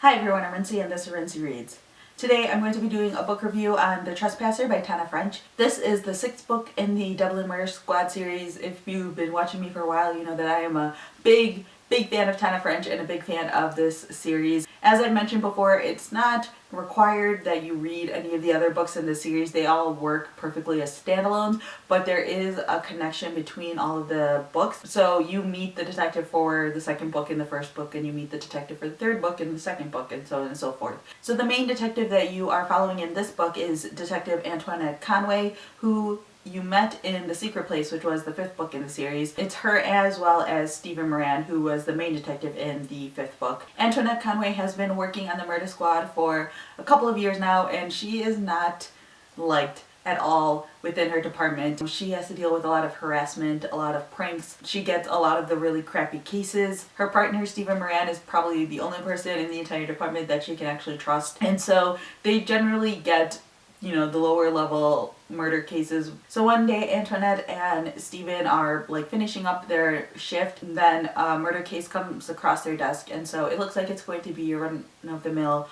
Hi everyone, I'm Rincey and this is Rincey Reads. Today I'm going to be doing a book review on The Trespasser by Tana. This is the 6th book in the Dublin Murder Squad series. If you've been watching me for a while, you know that I am a big fan of Tana and a big fan of this series. As I mentioned before, it's not required that you read any of the other books in the series. They all work perfectly as standalones, but there is a connection between all of the books. So you meet the detective for the second book in the first book, and you meet the detective for the third book in the second book, and so on and so forth. So the main detective that you are following in this book is Detective Antoinette Conway, who you met in The Secret Place, which was the 5th book in the series. It's her as well as Stephen Moran, who was the main detective in the 5th book. Antoinette Conway has been working on the murder squad for a couple of years now, and she is not liked at all within her department. She has to deal with a lot of harassment, a lot of pranks. She gets a lot of the really crappy cases. Her partner, Stephen Moran, is probably the only person in the entire department that she can actually trust. And so they generally get, you know, the lower level murder cases. So one day Antoinette and Stephen are like finishing up their shift, and then a murder case comes across their desk, and so it looks like it's going to be a run-of-the-mill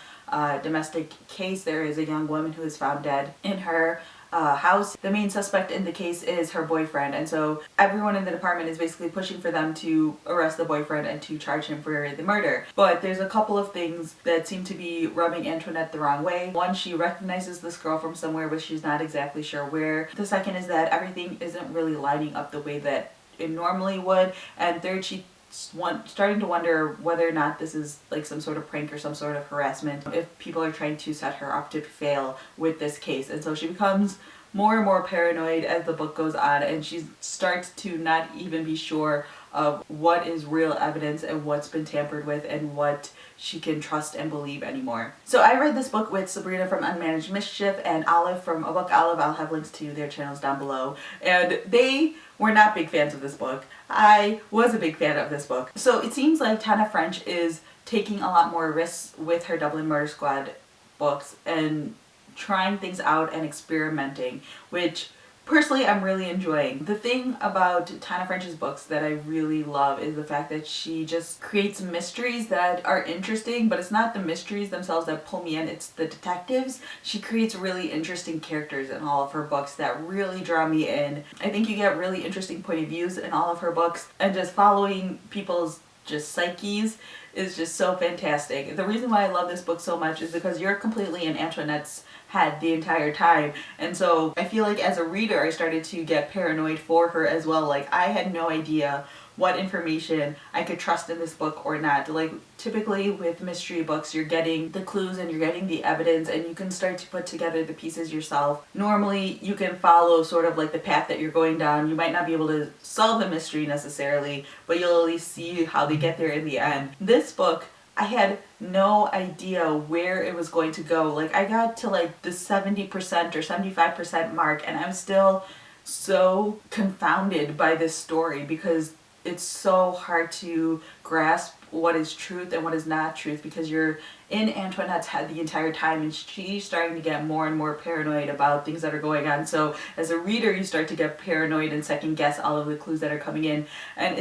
domestic case. There is a young woman who is found dead in her house. The main suspect in the case is her boyfriend, and so everyone in the department is basically pushing for them to arrest the boyfriend and to charge him for the murder. But there's a couple of things that seem to be rubbing Antoinette the wrong way. One, she recognizes this girl from somewhere, but she's not exactly sure where. The second is that everything isn't really lining up the way that it normally would. And third, she's starting to wonder whether or not this is like some sort of prank or some sort of harassment, if people are trying to set her up to fail with this case. And so she becomes more and more paranoid as the book goes on, and she starts to not even be sure of what is real evidence and what's been tampered with and what she can trust and believe anymore. So I read this book with Sabrina from Unmanaged Mischief and Olive from A Book Olive. I'll have links to their channels down below. And they were not big fans of this book. I was a big fan of this book. So it seems like Tana is taking a lot more risks with her Dublin Murder Squad books and trying things out and experimenting, which personally I'm really enjoying. The thing about Tana French's books that I really love is the fact that she just creates mysteries that are interesting, but it's not the mysteries themselves that pull me in, it's the detectives. She creates really interesting characters in all of her books that really draw me in. I think you get really interesting point of views in all of her books, and just following people's just psyches is just so fantastic. The reason why I love this book so much is because you're completely in Antoinette's head the entire time, and so I feel like as a reader I started to get paranoid for her as well. Like, I had no idea what information I could trust in this book or not. Like, typically with mystery books you're getting the clues and you're getting the evidence and you can start to put together the pieces yourself. Normally you can follow sort of like the path that you're going down. You might not be able to solve the mystery necessarily, but you'll at least see how they get there in the end. This book, I had no idea where it was going to go. Like, I got to like the 70% or 75% mark and I'm still so confounded by this story because it's so hard to grasp what is truth and what is not truth, because you're in Antoinette's head the entire time and she's starting to get more and more paranoid about things that are going on. So as a reader you start to get paranoid and second guess all of the clues that are coming in, and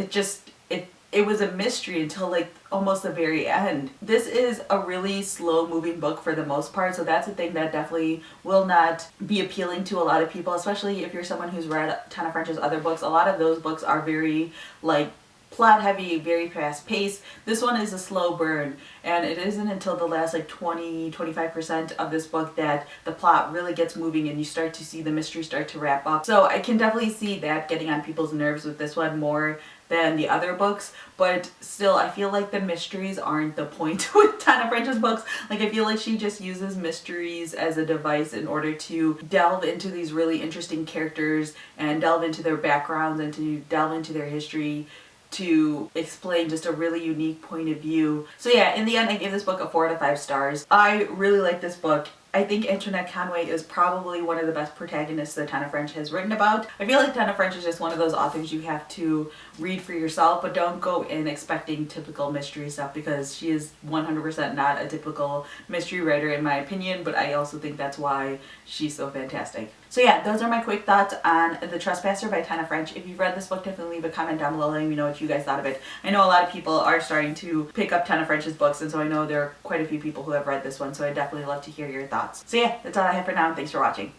it was a mystery until like almost the very end. This is a really slow moving book for the most part, so that's a thing that definitely will not be appealing to a lot of people, especially if you're someone who's read Tana French's other books. A lot of those books are very like plot heavy, very fast paced. This one is a slow burn, and it isn't until the last like 20-25% of this book that the plot really gets moving and you start to see the mystery start to wrap up. So I can definitely see that getting on people's nerves with this one more than the other books, but still I feel like the mysteries aren't the point with Tana French's books. Like, I feel like she just uses mysteries as a device in order to delve into these really interesting characters and delve into their backgrounds and to delve into their history to explain just a really unique point of view. So yeah, in the end I gave this book a 4 out of 5 stars. I really like this book. I think Antoinette Conway is probably one of the best protagonists that Tana French has written about. I feel like Tana French is just one of those authors you have to read for yourself, but don't go in expecting typical mystery stuff, because she is 100% not a typical mystery writer in my opinion, but I also think that's why she's so fantastic. So yeah, those are my quick thoughts on The Trespasser by Tana French. If you've read this book, definitely leave a comment down below letting me know what you guys thought of it. I know a lot of people are starting to pick up Tana French's books, and so I know there are quite a few people who have read this one, so I'd definitely love to hear your thoughts. So yeah, that's all I have for now, and thanks for watching.